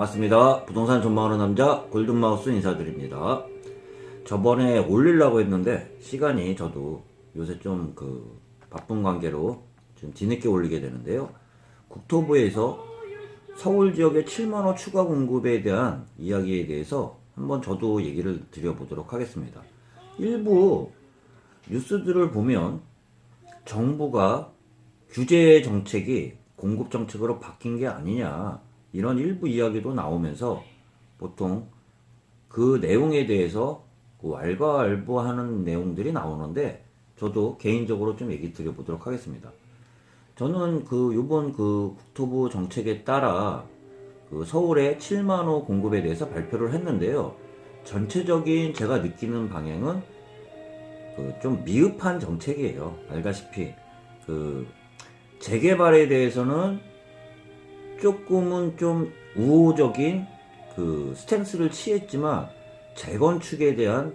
반갑습니다. 부동산 전망하는 남자 골든마우스 인사드립니다. 저번에 올리려고 했는데 시간이 저도 요새 좀 바쁜 관계로 좀 뒤늦게 올리게 되는데요. 국토부에서 서울 지역의 7만호 추가 공급에 대한 이야기에 대해서 한번 저도 얘기를 드려보도록 하겠습니다. 일부 뉴스들을 보면 정부가 규제 정책이 공급 정책으로 바뀐 게 아니냐, 이런 일부 이야기도 나오면서 보통 그 내용에 대해서 왈가왈부하는 내용들이 나오는데, 저도 개인적으로 좀 얘기 드려보도록 하겠습니다. 저는 요번 국토부 정책에 따라 서울의 7만호 공급에 대해서 발표를 했는데요. 전체적인 제가 느끼는 방향은 좀 미흡한 정책이에요. 알다시피 재개발에 대해서는 조금은 좀 우호적인 스탠스를 취했지만, 재건축에 대한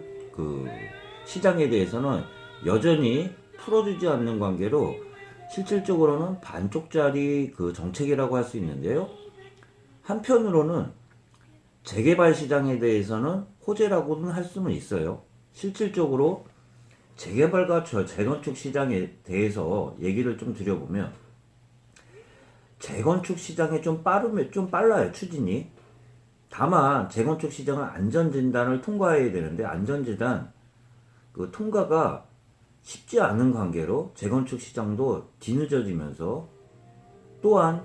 시장에 대해서는 여전히 풀어주지 않는 관계로 실질적으로는 반쪽짜리 정책이라고 할 수 있는데요. 한편으로는 재개발 시장에 대해서는 호재라고는 할 수는 있어요. 실질적으로 재개발과 재건축 시장에 대해서 얘기를 좀 드려보면, 재건축 시장이 좀 빨라요, 추진이. 다만 재건축 시장은 안전진단을 통과해야 되는데, 안전진단 통과가 쉽지 않은 관계로 재건축 시장도 뒤늦어지면서, 또한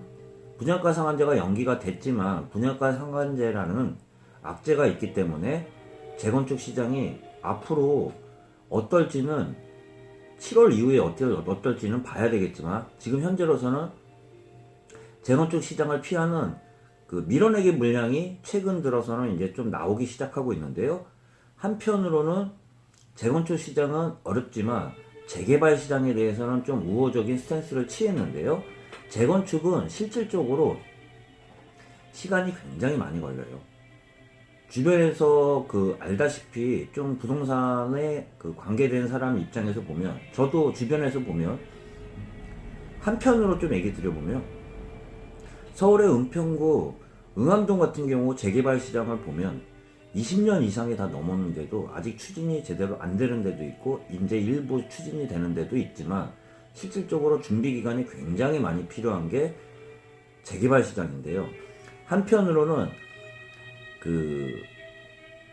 분양가 상한제가 연기가 됐지만 분양가 상한제라는 악재가 있기 때문에 재건축 시장이 앞으로 어떨지는 7월 이후에 어떨지는 봐야 되겠지만, 지금 현재로서는 재건축 시장을 피하는 밀어내기 물량이 최근 들어서는 이제 좀 나오기 시작하고 있는데요. 한편으로는 재건축 시장은 어렵지만 재개발 시장에 대해서는 좀 우호적인 스탠스를 취했는데요. 재건축은 실질적으로 시간이 굉장히 많이 걸려요. 주변에서 알다시피 좀 부동산에 관계된 사람 입장에서 보면, 저도 주변에서 보면, 한편으로 좀 얘기 드려보면, 서울의 은평구 응암동 같은 경우 재개발 시장을 보면 20년 이상이 다 넘었는데도 아직 추진이 제대로 안 되는 데도 있고, 이제 일부 추진이 되는 데도 있지만, 실질적으로 준비 기간이 굉장히 많이 필요한 게 재개발 시장인데요. 한편으로는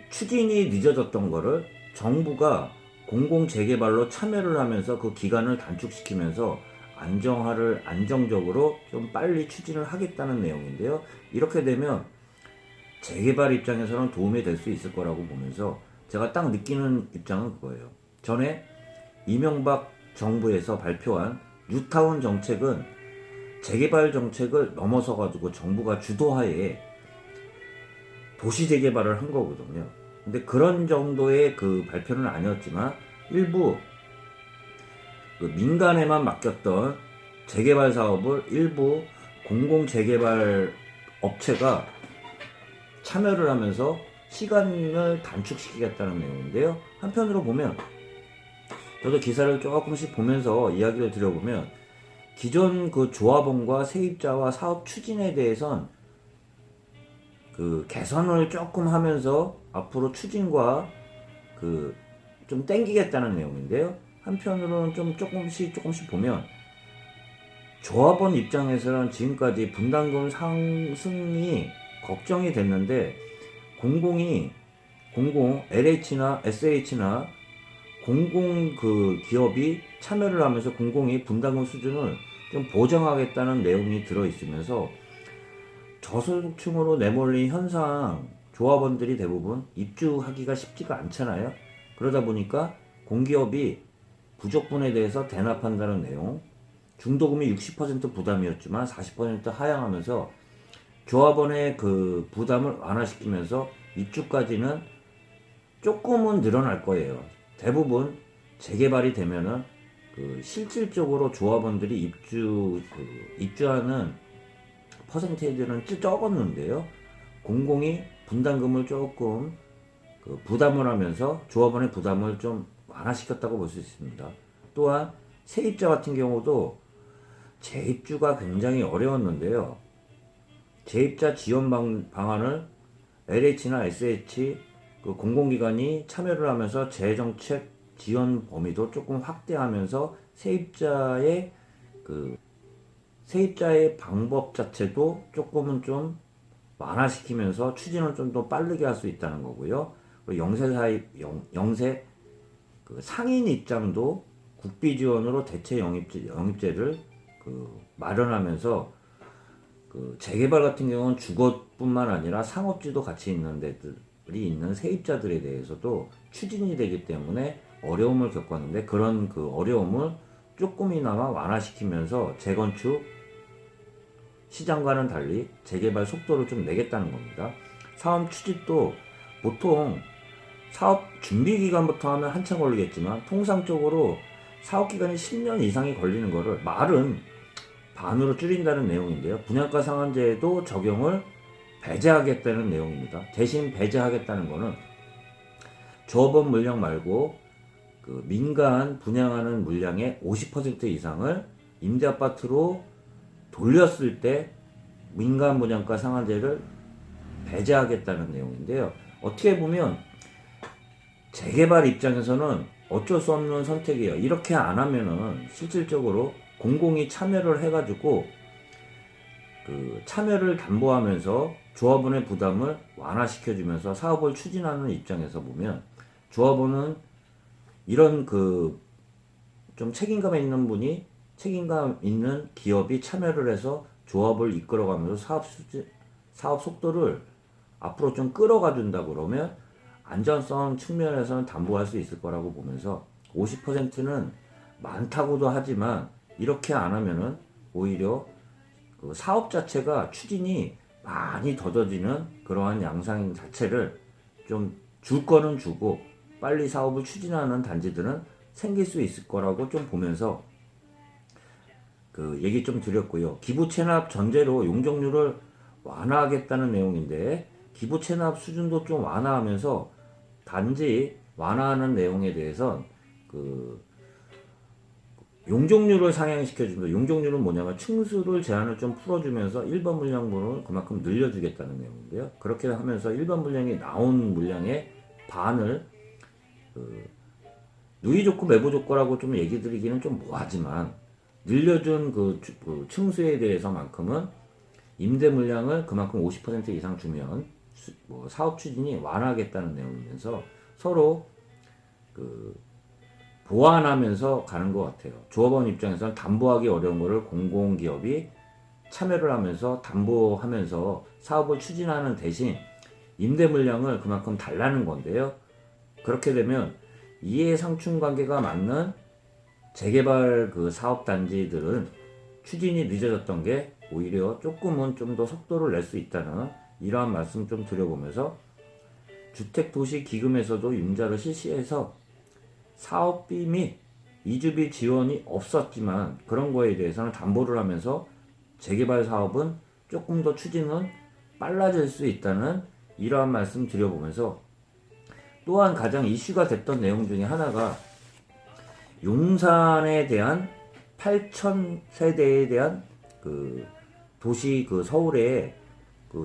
추진이 늦어졌던 거를 정부가 공공 재개발로 참여를 하면서 그 기간을 단축시키면서 안정적으로 좀 빨리 추진을 하겠다는 내용인데요. 이렇게 되면 재개발 입장에서는 도움이 될 수 있을 거라고 보면서, 제가 딱 느끼는 입장은 그거예요. 전에 이명박 정부에서 발표한 뉴타운 정책은 재개발 정책을 넘어서 가지고 정부가 주도하에 도시 재개발을 한 거거든요. 근데 그런 정도의 발표는 아니었지만, 일부 민간에만 맡겼던 재개발 사업을 일부 공공 재개발 업체가 참여를 하면서 시간을 단축시키겠다는 내용인데요. 한편으로 보면, 저도 기사를 조금씩 보면서 이야기를 드려보면, 기존 조합원과 세입자와 사업 추진에 대해선 개선을 조금 하면서 앞으로 추진과 좀 땡기겠다는 내용인데요. 한편으로는 좀 조금씩 조금씩 보면, 조합원 입장에서는 지금까지 분담금 상승이 걱정이 됐는데, LH나 SH나 공공 기업이 참여를 하면서 공공이 분담금 수준을 좀 보장하겠다는 내용이 들어있으면서, 저소득층으로 내몰린 현상 조합원들이 대부분 입주하기가 쉽지가 않잖아요. 그러다 보니까 공기업이 부족분에 대해서 대납한다는 내용, 중도금이 60% 부담이었지만 40% 하향하면서 조합원의 부담을 완화시키면서 입주까지는 조금은 늘어날 거예요. 대부분 재개발이 되면은 실질적으로 조합원들이 입주하는 퍼센테이지는 적었는데요. 공공이 분담금을 조금 부담을 하면서 조합원의 부담을 좀 완화시켰다고 볼 수 있습니다. 또한 세입자 같은 경우도 재입주가 굉장히 어려웠는데요. 재입자 지원 방안을 LH나 SH 그 공공기관이 참여를 하면서 재정책 지원 범위도 조금 확대하면서 세입자의 방법 자체도 조금은 좀 완화시키면서 추진을 좀 더 빠르게 할 수 있다는 거고요. 그리고 영세 그 상인 입장도 국비 지원으로 대체 영입제를 마련하면서 재개발 같은 경우는 주거뿐만 아니라 상업지도 같이 있는 데들이 있는 세입자들에 대해서도 추진이 되기 때문에 어려움을 겪었는데 그런 어려움을 조금이나마 완화시키면서 재건축 시장과는 달리 재개발 속도를 좀 내겠다는 겁니다. 사업 추진도 보통 사업 준비 기간부터 하면 한참 걸리겠지만 통상적으로 사업 기간이 10년 이상이 걸리는 거를 말은 반으로 줄인다는 내용인데요. 분양가 상한제도 적용을 배제하겠다는 내용입니다. 대신 배제하겠다는 거는 조합원 물량 말고 민간 분양하는 물량의 50% 이상을 임대아파트로 돌렸을 때 민간 분양가 상한제를 배제하겠다는 내용인데요. 어떻게 보면 재개발 입장에서는 어쩔 수 없는 선택이에요. 이렇게 안 하면은 실질적으로 공공이 참여를 해가지고 참여를 담보하면서 조합원의 부담을 완화시켜주면서 사업을 추진하는 입장에서 보면 조합원은 이런 좀 책임감 있는 분이 책임감 있는 기업이 참여를 해서 조합을 이끌어가면서 사업 속도를 앞으로 좀 끌어가 준다 그러면 안전성 측면에서는 담보할 수 있을 거라고 보면서 50%는 많다고도 하지만 이렇게 안 하면은 오히려 사업 자체가 추진이 많이 더뎌지는 그러한 양상 자체를 좀 줄 거는 주고 빨리 사업을 추진하는 단지들은 생길 수 있을 거라고 좀 보면서 얘기 좀 드렸고요. 기부 체납 전제로 용적률을 완화하겠다는 내용인데 기부 체납 수준도 좀 완화하면서 단지 완화하는 내용에 대해서 용적률을 상향시켜줍니다. 용적률은 뭐냐면 층수를 제한을 좀 풀어주면서 일반 물량분을 그만큼 늘려주겠다는 내용인데요. 그렇게 하면서 일반 물량이 나온 물량의 반을 누이 조건, 매부 조건라고 좀 얘기 드리기는 좀 뭐하지만 늘려준 층수에 대해서만큼은 임대 물량을 그만큼 50% 이상 주면 사업 추진이 완화하겠다는 내용이면서 서로 보완하면서 가는 것 같아요. 조합원 입장에서는 담보하기 어려운 거를 공공기업이 참여를 하면서 담보하면서 사업을 추진하는 대신 임대 물량을 그만큼 달라는 건데요. 그렇게 되면 이해상충 관계가 맞는 재개발 사업 단지들은 추진이 늦어졌던 게 오히려 조금은 좀 더 속도를 낼 수 있다는 이러한 말씀 좀 드려보면서 주택도시기금에서도 융자를 실시해서 사업비 및 이주비 지원이 없었지만 그런 거에 대해서는 담보를 하면서 재개발 사업은 조금 더 추진은 빨라질 수 있다는 이러한 말씀 드려보면서 또한 가장 이슈가 됐던 내용 중에 하나가 용산에 대한 8,000세대에 대한 도시 서울의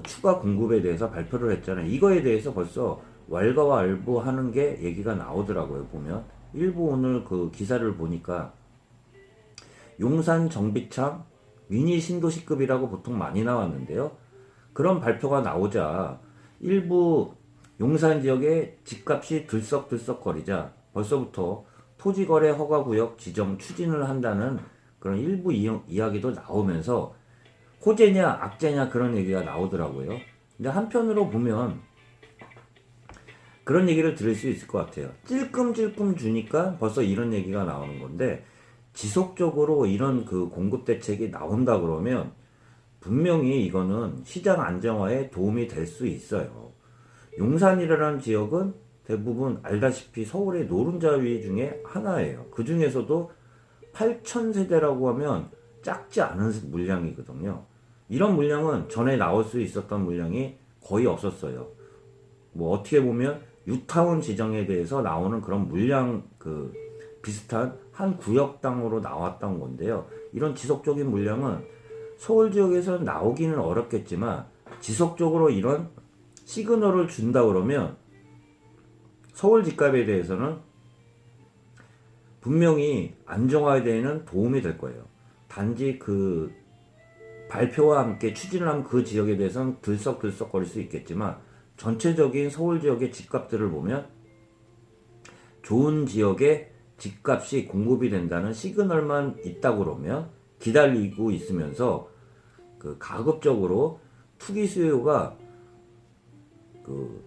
추가 공급에 대해서 발표를 했잖아요. 이거에 대해서 벌써 왈가왈부하는 게 얘기가 나오더라고요. 보면 일부 오늘 기사를 보니까 용산 정비창 미니 신도시급이라고 보통 많이 나왔는데요. 그런 발표가 나오자 일부 용산 지역의 집값이 들썩들썩거리자 벌써부터 토지거래 허가구역 지정 추진을 한다는 그런 일부 이야기도 나오면서 호재냐 악재냐 그런 얘기가 나오더라고요. 근데 한편으로 보면 그런 얘기를 들을 수 있을 것 같아요. 찔끔찔끔 주니까 벌써 이런 얘기가 나오는 건데 지속적으로 이런 공급 대책이 나온다 그러면 분명히 이거는 시장 안정화에 도움이 될 수 있어요. 용산이라는 지역은 대부분 알다시피 서울의 노른자위 중에 하나예요. 그 중에서도 8,000세대라고 하면 작지 않은 물량이거든요. 이런 물량은 전에 나올 수 있었던 물량이 거의 없었어요. 어떻게 보면 뉴타운 지정에 대해서 나오는 그런 물량 비슷한 한 구역당으로 나왔던 건데요. 이런 지속적인 물량은 서울 지역에서는 나오기는 어렵겠지만 지속적으로 이런 시그널을 준다 그러면 서울 집값에 대해서는 분명히 안정화에는 도움이 될 거예요. 단지 그 발표와 함께 추진을 하면 그 지역에 대해서는 들썩들썩거릴 수 있겠지만 전체적인 서울 지역의 집값들을 보면 좋은 지역에 집값이 공급이 된다는 시그널만 있다 그러면 기다리고 있으면서 그 가급적으로 투기 수요가 그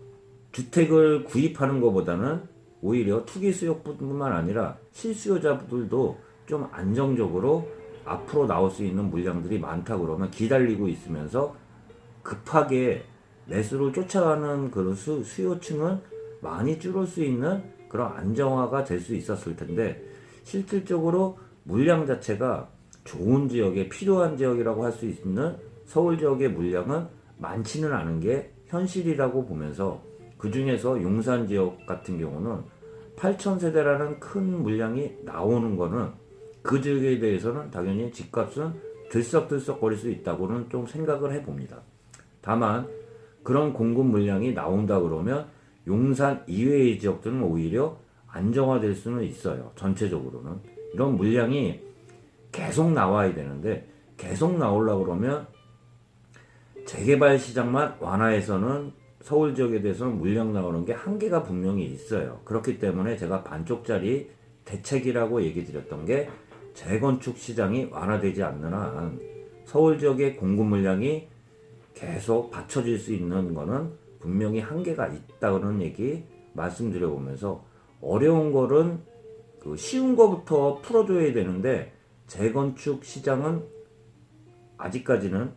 주택을 구입하는 것보다는 오히려 투기 수요뿐만 아니라 실수요자들도 좀 안정적으로 앞으로 나올 수 있는 물량들이 많다 그러면 기다리고 있으면서 급하게 매수를 쫓아가는 그런 수요층은 많이 줄을 수 있는 그런 안정화가 될 수 있었을 텐데 실질적으로 물량 자체가 좋은 지역에 필요한 지역이라고 할 수 있는 서울 지역의 물량은 많지는 않은 게 현실이라고 보면서 그 중에서 용산 지역 같은 경우는 8,000세대라는 큰 물량이 나오는 거는 그 지역에 대해서는 당연히 집값은 들썩들썩거릴 수 있다고는 좀 생각을 해봅니다. 다만 그런 공급 물량이 나온다 그러면 용산 이외의 지역들은 오히려 안정화될 수는 있어요. 전체적으로는. 이런 물량이 계속 나와야 되는데 계속 나오려고 그러면 재개발 시장만 완화해서는 서울 지역에 대해서는 물량 나오는 게 한계가 분명히 있어요. 그렇기 때문에 제가 반쪽짜리 대책이라고 얘기 드렸던 게 재건축 시장이 완화되지 않는 한 서울 지역의 공급 물량이 계속 받쳐질 수 있는 거는 분명히 한계가 있다는 얘기 말씀드려보면서 어려운 거는 그 쉬운 거부터 풀어줘야 되는데 재건축 시장은 아직까지는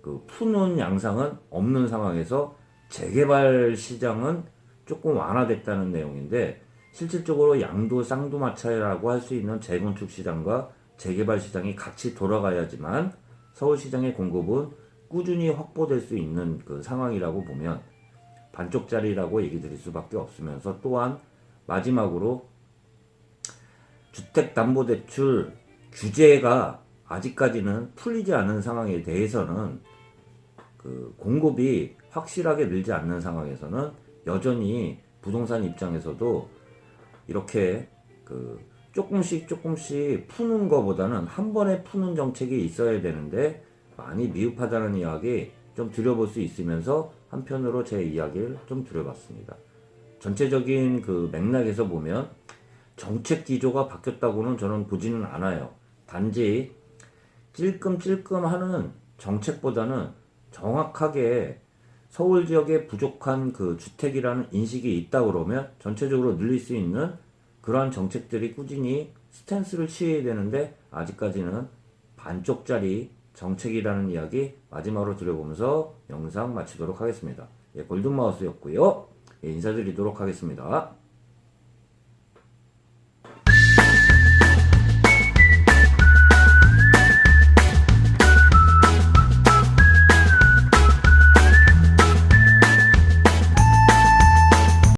그 푸는 양상은 없는 상황에서 재개발 시장은 조금 완화됐다는 내용인데 실질적으로 양도 쌍두마차라고 할 수 있는 재건축 시장과 재개발 시장이 같이 돌아가야지만 서울 시장의 공급은 꾸준히 확보될 수 있는 그 상황이라고 보면 반쪽짜리라고 얘기 드릴 수밖에 없으면서 또한 마지막으로 주택담보대출 규제가 아직까지는 풀리지 않은 상황에 대해서는 그 공급이 확실하게 늘지 않는 상황에서는 여전히 부동산 입장에서도 이렇게 그 조금씩 푸는 것보다는 한 번에 푸는 정책이 있어야 되는데 많이 미흡하다는 이야기 좀 드려볼 수 있으면서 한편으로 제 이야기를 좀 드려봤습니다. 전체적인 그 맥락에서 보면 정책 기조가 바뀌었다고는 저는 보지는 않아요. 단지 찔끔찔끔하는 정책보다는 정확하게 서울 지역에 부족한 그 주택이라는 인식이 있다 그러면 전체적으로 늘릴 수 있는 그러한 정책들이 꾸준히 스탠스를 취해야 되는데 아직까지는 반쪽짜리 정책이라는 이야기 마지막으로 드려보면서 영상 마치도록 하겠습니다. 골든마우스였고요. 인사드리도록 하겠습니다.